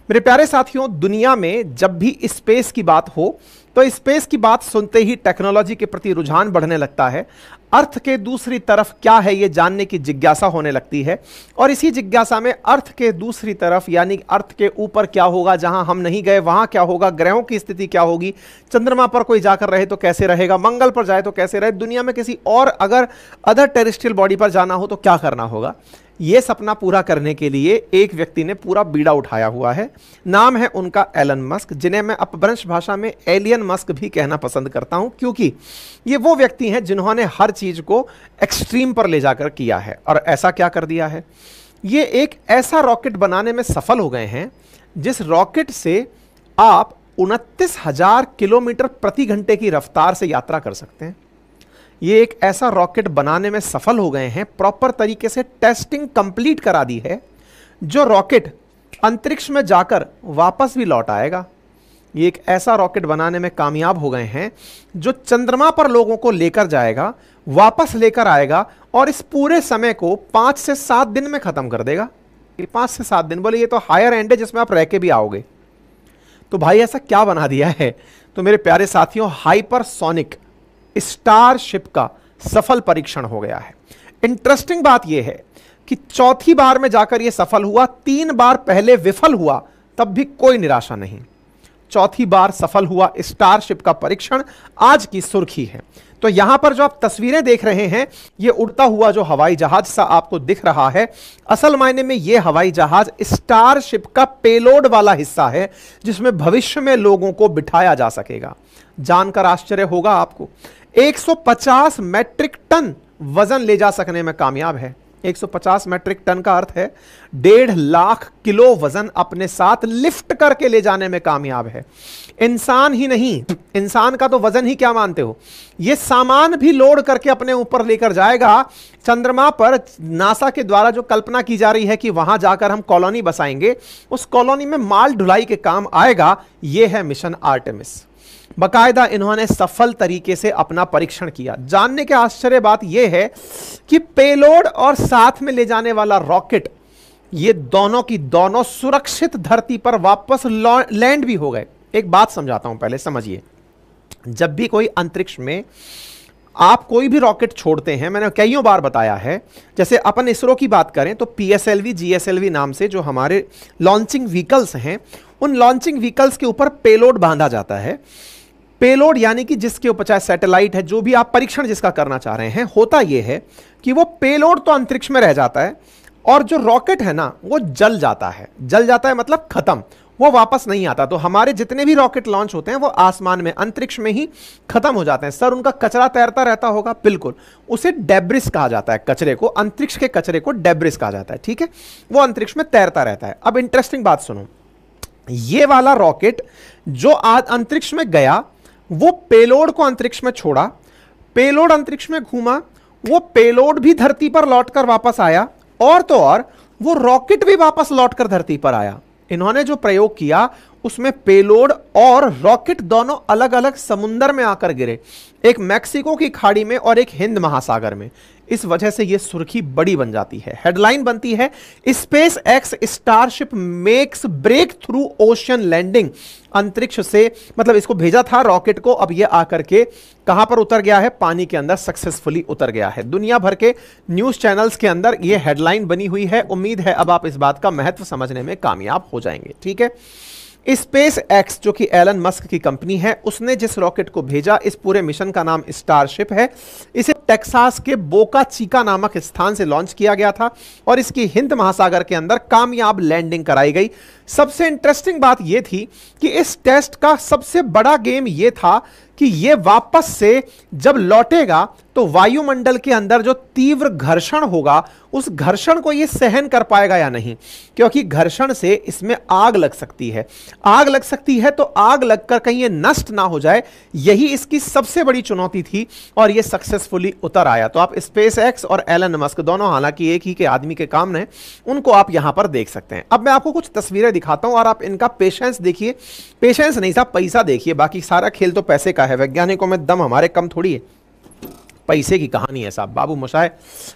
मेरे प्यारे साथियों, दुनिया में जब भी स्पेस की बात हो तो स्पेस की बात सुनते ही टेक्नोलॉजी के प्रति रुझान बढ़ने लगता है। अर्थ के दूसरी तरफ क्या है यह जानने की जिज्ञासा होने लगती है, और इसी जिज्ञासा में अर्थ के दूसरी तरफ यानी अर्थ के ऊपर क्या होगा, जहां हम नहीं गए वहां क्या होगा, ग्रहों की स्थिति क्या होगी, चंद्रमा पर कोई जाकर रहे तो कैसे रहेगा, मंगल पर जाए तो कैसे रहे, दुनिया में किसी और अगर अदर टेरेस्ट्रियल बॉडी पर जाना हो तो क्या करना होगा। यह सपना पूरा करने के लिए एक व्यक्ति ने पूरा बीड़ा उठाया हुआ है। नाम है उनका एलन मस्क, जिन्हें मैं अपभ्रंश भाषा में एलियन मस्क भी कहना पसंद करता हूं, क्योंकि ये वो व्यक्ति हैं जिन्होंने हर चीज को एक्सट्रीम पर ले जाकर किया है। और ऐसा क्या कर दिया है, ये एक ऐसा रॉकेट बनाने में सफल हो गए हैं जिस रॉकेट से आप 29,000 किलोमीटर प्रति घंटे की रफ्तार से यात्रा कर सकते हैं। ये एक ऐसा रॉकेट बनाने में सफल हो गए हैं, प्रॉपर तरीके से टेस्टिंग कंप्लीट करा दी है, जो रॉकेट अंतरिक्ष में जाकर वापस भी लौट आएगा। ये एक ऐसा रॉकेट बनाने में कामयाब हो गए हैं जो चंद्रमा पर लोगों को लेकर जाएगा, वापस लेकर आएगा और इस पूरे समय को 5 से 7 दिन में खत्म कर देगा। ये 5 से 7 दिन, बोले ये तो हायर एंड है जिसमें आप रह के भी आओगे। तो भाई ऐसा क्या बना दिया है? तो मेरे प्यारे साथियों, हाइपरसोनिक स्टारशिप का सफल परीक्षण हो गया है। इंटरेस्टिंग बात यह है कि चौथी बार में जाकर यह सफल हुआ, 3 बार पहले विफल हुआ, तब भी कोई निराशा नहीं। चौथी बार सफल हुआ स्टारशिप का परीक्षण आज की सुर्खी है। तो यहां पर जो आप तस्वीरें देख रहे हैं, यह उड़ता हुआ जो हवाई जहाज सा आपको दिख रहा है, असल मायने में यह हवाई जहाज स्टारशिप का पेलोड वाला हिस्सा है, जिसमें भविष्य में लोगों को बिठाया जा सकेगा। जानकर आश्चर्य होगा आपको, 150 मैट्रिक टन वजन ले जा सकने में कामयाब है। 150 मैट्रिक टन का अर्थ है 1.5 लाख किलो वजन अपने साथ लिफ्ट करके ले जाने में कामयाब है। इंसान ही नहीं, इंसान का तो वजन ही क्या मानते हो, यह सामान भी लोड करके अपने ऊपर लेकर जाएगा। चंद्रमा पर नासा के द्वारा जो कल्पना की जा रही है कि वहां जाकर हम कॉलोनी बसाएंगे, उस कॉलोनी में माल ढुलाई के काम आएगा। यह है मिशन आर्टेमिस। बकायदा इन्होंने सफल तरीके से अपना परीक्षण किया। जानने के आश्चर्य बात यह है कि पेलोड और साथ में ले जाने वाला रॉकेट, ये दोनों की दोनों सुरक्षित धरती पर वापस लैंड भी हो गए। एक बात समझाता हूं, पहले समझिए। जब भी कोई अंतरिक्ष में आप कोई भी रॉकेट छोड़ते हैं, मैंने कईयों बार बताया है, जैसे अपन इसरो की बात करें तो PSLV GSLV नाम से जो हमारे लॉन्चिंग व्हीकल्स हैं, उन लॉन्चिंग व्हीकल्स के ऊपर पेलोड बांधा जाता है। पेलोड यानी कि जिसके ऊपर चाहे सैटेलाइट है, जो भी आप परीक्षण जिसका करना चाह रहे हैं, होता यह है कि वो पेलोड तो अंतरिक्ष में रह जाता है और जो रॉकेट है ना वो जल जाता है। जल जाता है मतलब खत्म, वो वापस नहीं आता। तो हमारे जितने भी रॉकेट लॉन्च होते हैं वो आसमान में, अंतरिक्ष में ही खत्म हो जाते हैं। सर, उनका कचरा तैरता रहता होगा, बिल्कुल, उसे डेब्रिस कहा जाता है। कचरे को, अंतरिक्ष के कचरे को डेब्रिस कहा जाता है, ठीक है। वो अंतरिक्ष में तैरता रहता है। अब इंटरेस्टिंग बात सुनो, ये वाला रॉकेट जो आज अंतरिक्ष में गया, वो पेलोड को अंतरिक्ष में छोड़ा, पेलोड अंतरिक्ष में घूमा, वो पेलोड भी धरती पर लौटकर वापस आया, और तो और वो रॉकेट भी वापस लौटकर धरती पर आया। इन्होंने जो प्रयोग किया उसमें पेलोड और रॉकेट दोनों अलग अलग समुद्र में आकर गिरे, एक मैक्सिको की खाड़ी में और एक हिंद महासागर में। इस वजह से यह सुर्खी बड़ी बन जाती है, हेडलाइन बनती है, SpaceX Starship makes breakthrough ocean landing. अंतरिक्ष से, मतलब इसको भेजा था रॉकेट को, अब यह आकर के कहां पर उतर गया है, पानी के अंदर सक्सेसफुली उतर गया है। दुनिया भर के न्यूज चैनल्स के अंदर यह हेडलाइन बनी हुई है। उम्मीद है अब आप इस बात का महत्व समझने में कामयाब हो जाएंगे, ठीक है। स्पेस एक्स जो कि एलन मस्क की कंपनी है, उसने जिस रॉकेट को भेजा, इस पूरे मिशन का नाम स्टारशिप है। इसे टेक्सास के बोका चिका नामक स्थान से लॉन्च किया गया था और इसकी हिंद महासागर के अंदर कामयाब लैंडिंग कराई गई। सबसे इंटरेस्टिंग बात यह थी कि इस टेस्ट का सबसे बड़ा गेम यह था कि यह वापस से जब लौटेगा तो वायुमंडल के अंदर जो तीव्र घर्षण होगा, उस घर्षण को यह सहन कर पाएगा या नहीं, क्योंकि घर्षण से इसमें आग लग सकती है। आग लग सकती है तो आग लगकर कहीं यह नष्ट ना हो जाए, यही इसकी सबसे बड़ी चुनौती थी और यह सक्सेसफुली उतर आया। तो आप स्पेस एक्स और एलन मस्क दोनों, हालांकि एक ही के आदमी के काम हैं, उनको आप यहां पर देख सकते हैं। अब मैं आपको कुछ तस्वीरें दिखाता हूं और आप इनका पेशेंस देखिए, पेशेंस नहीं साहब, पैसा देखिए। बाकी सारा खेल तो पैसे का है, वैज्ञानिकों में दम हमारे कम थोड़ी है, पैसे की कहानी है साहब, बाबू मोशाय,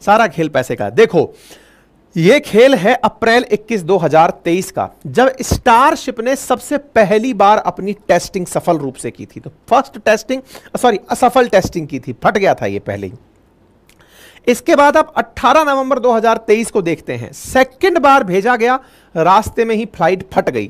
सारा खेल पैसे का है। देखो, ये खेल है अप्रैल 21 2023 का, जब स्टारशिप ने सबसे पहली बार अपनी टेस्टिंग सफल रूप से की थी। तो फर्स्ट टेस्टिंग, सॉरी असफल टेस्टिंग की थी, फट गया था ये पहले ही। इसके बाद आप 18 नवंबर 2023 को देखते हैं, सेकंड बार भेजा गया, रास्ते में ही फ्लाइट फट गई।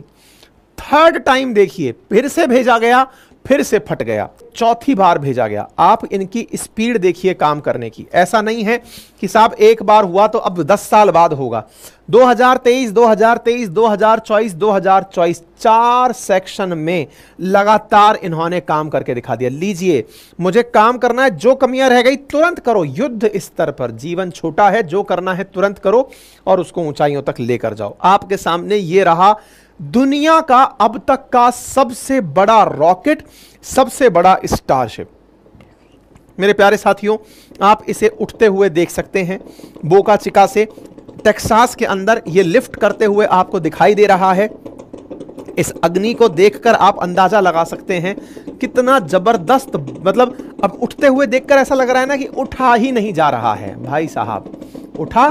थर्ड टाइम देखिए, फिर से भेजा गया, फिर से फट गया। चौथी बार भेजा गया। आप इनकी स्पीड देखिए काम करने की। ऐसा नहीं है कि साहब एक बार हुआ तो अब 10 साल बाद होगा। 2023, 2023, 2024, 2024 4 सेक्शन में लगातार इन्होंने काम करके दिखा दिया। लीजिए, मुझे काम करना है, जो कमियां रह गई तुरंत करो। युद्ध स्तर पर, जीवन छोटा है, जो करना है तुरंत करो और उसको ऊंचाइयों तक लेकर जाओ। आपके सामने ये रहा दुनिया का अब तक का सबसे बड़ा रॉकेट, सबसे बड़ा स्टारशिप। मेरे प्यारे साथियों, आप इसे उठते हुए देख सकते हैं। बोका चिका से टेक्सास के अंदर यह लिफ्ट करते हुए आपको दिखाई दे रहा है। इस अग्नि को देखकर आप अंदाजा लगा सकते हैं कितना जबरदस्त, मतलब अब उठते हुए देखकर ऐसा लग रहा है ना कि उठा ही नहीं जा रहा है। भाई साहब उठा।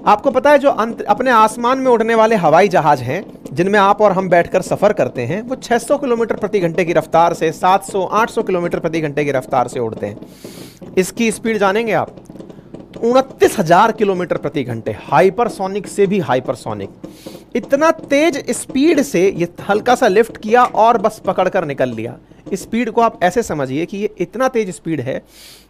आपको पता है जो अपने आसमान में उड़ने वाले हवाई जहाज हैं, जिनमें आप और हम बैठकर सफर करते हैं, वो 600 किलोमीटर प्रति घंटे की रफ्तार से 700-800 किलोमीटर प्रति घंटे की रफ्तार से उड़ते हैं। इसकी स्पीड जानेंगे आप? 29,000 किलोमीटर प्रति घंटे, हाइपरसोनिक से भी हाइपरसोनिक। इतना तेज स्पीड से ये हल्का सा लिफ्ट किया और बस पकड़कर निकल लिया। स्पीड को आप ऐसे समझिए कि ये इतना तेज स्पीड है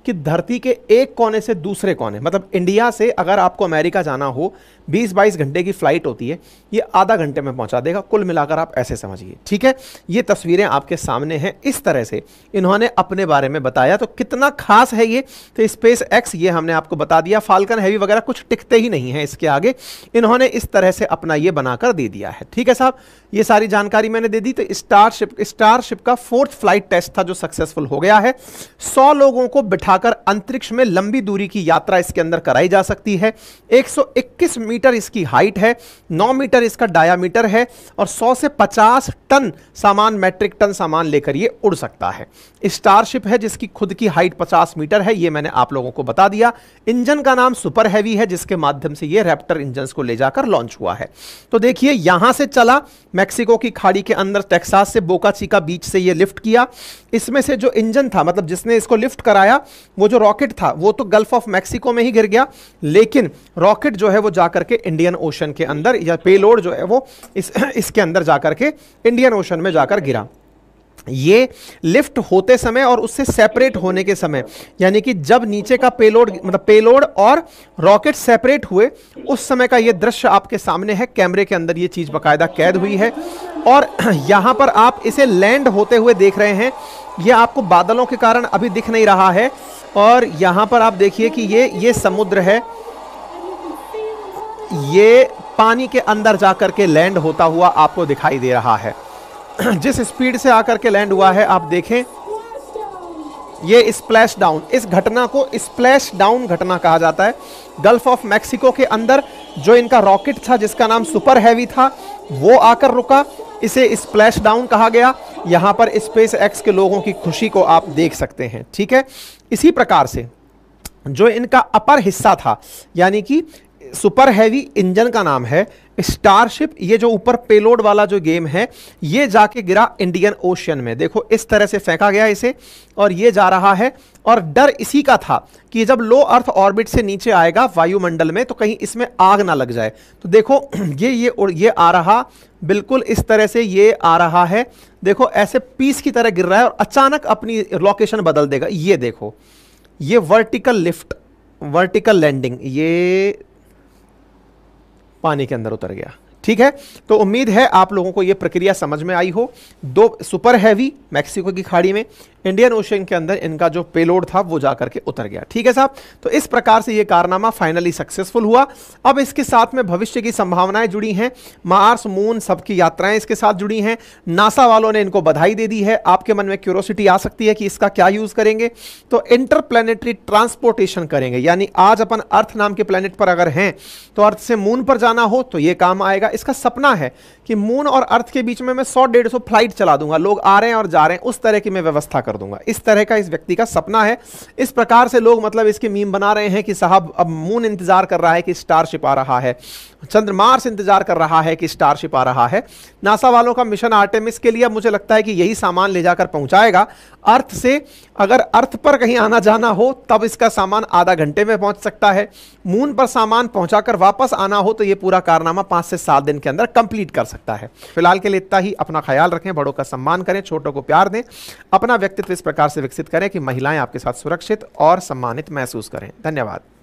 कि धरती के एक कोने से दूसरे कोने, मतलब इंडिया से अगर आपको अमेरिका जाना हो 20-22 घंटे की फ्लाइट होती है, ये आधा घंटे में पहुंचा देगा। कुल मिलाकर आप ऐसे समझिए, ठीक है। ये तस्वीरें आपके सामने हैं। इस तरह से इन्होंने अपने बारे में बताया। तो कितना खास है ये, तो स्पेस एक्स, ये हमने आपको बता दिया। फाल्कन हेवी वगैरह कुछ टिकते ही नहीं है इसके आगे। इन्होंने इस तरह से अपना ये बनाकर दे दिया है, ठीक है साहब। ये सारी जानकारी मैंने दे दी। तो स्टारशिप का 4th फ्लाइट टेस्ट था जो सक्सेसफुल हो गया है। 100 लोगों को बिठाकर अंतरिक्ष में लंबी दूरी की यात्रा इसके अंदर कराई जा सकती है। 121 मीटर इसकी हाइट है, 9 मीटर इसका डायामीटर है और 100 से 50 टन सामान, मैट्रिक टन सामान लेकर ये उड़ सकता है। स्टारशिप है जिसकी खुद की हाइट 50 मीटर है, ये मैंने आप लोगों को बता दिया। इंजन का नाम सुपर हैवी है, जिसके माध्यम से ये रैप्टर इंजन को ले जाकर लॉन्च हुआ है। तो देखिए, यहां से चला, मैक्सिको की खाड़ी के अंदर टेक्सास से बोका चिका बीच से ये लिफ्ट किया। इसमें से जो इंजन था, मतलब जिसने इसको लिफ्ट कराया, वो जो रॉकेट था वो तो गल्फ ऑफ मैक्सिको में ही गिर गया, लेकिन रॉकेट जो है वो जाकर के इंडियन ओशन के अंदर, या पेलोड जो है वो इसके अंदर जाकर के इंडियन ओशन में जाकर गिरा। ये लिफ्ट होते समय और उससे सेपरेट होने के समय, यानी कि जब नीचे का पेलोड, मतलब पेलोड और रॉकेट सेपरेट हुए, उस समय का ये दृश्य आपके सामने है। कैमरे के अंदर ये चीज बाकायदा कैद हुई है। और यहां पर आप इसे लैंड होते हुए देख रहे हैं। ये आपको बादलों के कारण अभी दिख नहीं रहा है। और यहां पर आप देखिए कि ये समुद्र है, ये पानी के अंदर जाकर के लैंड होता हुआ आपको दिखाई दे रहा है। जिस स्पीड से आकर के लैंड हुआ है, आप देखें, ये स्प्लैश डाउन, इस घटना को स्प्लैश डाउन घटना कहा जाता है। गल्फ ऑफ मैक्सिको के अंदर जो इनका रॉकेट था, जिसका नाम सुपर हैवी था, वो आकर रुका, इसे स्प्लैश डाउन कहा गया। यहां पर स्पेस एक्स के लोगों की खुशी को आप देख सकते हैं, ठीक है। इसी प्रकार से जो इनका अपर हिस्सा था, यानी कि सुपर हैवी इंजन का नाम है स्टारशिप, ये जो ऊपर पेलोड वाला जो गेम है, ये जाके गिरा इंडियन ओशन में। देखो इस तरह से फेंका गया इसे, और ये जा रहा है। और डर इसी का था कि जब लो अर्थ ऑर्बिट से नीचे आएगा वायुमंडल में, तो कहीं इसमें आग ना लग जाए। तो देखो ये आ रहा, बिल्कुल इस तरह से ये आ रहा है। देखो ऐसे पीस की तरह गिर रहा है और अचानक अपनी लोकेशन बदल देगा। ये देखो, ये वर्टिकल लिफ्ट, वर्टिकल लैंडिंग, ये पानी के अंदर उतर गया, ठीक है। तो उम्मीद है आप लोगों को यह प्रक्रिया समझ में आई हो। 2 सुपर हैवी मैक्सिको की खाड़ी में, इंडियन ओशन के अंदर इनका जो पेलोड था वो जाकर के उतर गया, ठीक है साहब। तो इस प्रकार से यह कारनामा फाइनली सक्सेसफुल हुआ। अब इसके साथ में भविष्य की संभावनाएं जुड़ी हैं, मार्स, मून, सबकी यात्राएं इसके साथ जुड़ी हैं। नासा वालों ने इनको बधाई दे दी है। आपके मन में क्यूरोसिटी आ सकती है कि इसका क्या यूज करेंगे, तो इंटरप्लैनेटरी ट्रांसपोर्टेशन करेंगे। यानी आज अपन अर्थ नाम के प्लेनेट पर अगर हैं, तो अर्थ से मून पर जाना हो तो यह काम आएगा। इसका सपना है कि मून और अर्थ के बीच में मैं 100-150 फ्लाइट चला दूंगा, लोग आ रहे हैं और जा रहे हैं, उस तरह की मैं व्यवस्था करूंगा। कर दूंगा। इस तरह का इस व्यक्ति का सपना है। इस प्रकार से लोग मतलब इसके मीम बना रहे हैं कि साहब अब मून इंतजार कर रहा है कि स्टारशिप आ रहा है, चंद्रमार्स इंतजार कर रहा है कि स्टारशिप आ रहा है। नासा वालों का मिशन आर्टेमिस के लिए अब मुझे लगता है कि यही सामान ले जाकर पहुंचाएगा अर्थ से। अगर अर्थ पर कहीं आना जाना हो तब इसका सामान आधा घंटे में पहुंच सकता है। मून पर सामान पहुंचाकर वापस आना हो तो यह पूरा कारनामा 5 से 7 दिन के अंदर कंप्लीट कर सकता है। फिलहाल के लिए इतना ही। अपना ख्याल रखें, बड़ों का सम्मान करें, छोटों को प्यार दें, अपना व्यक्तित्व इस प्रकार से विकसित करें कि महिलाएं आपके साथ सुरक्षित और सम्मानित महसूस करें। धन्यवाद।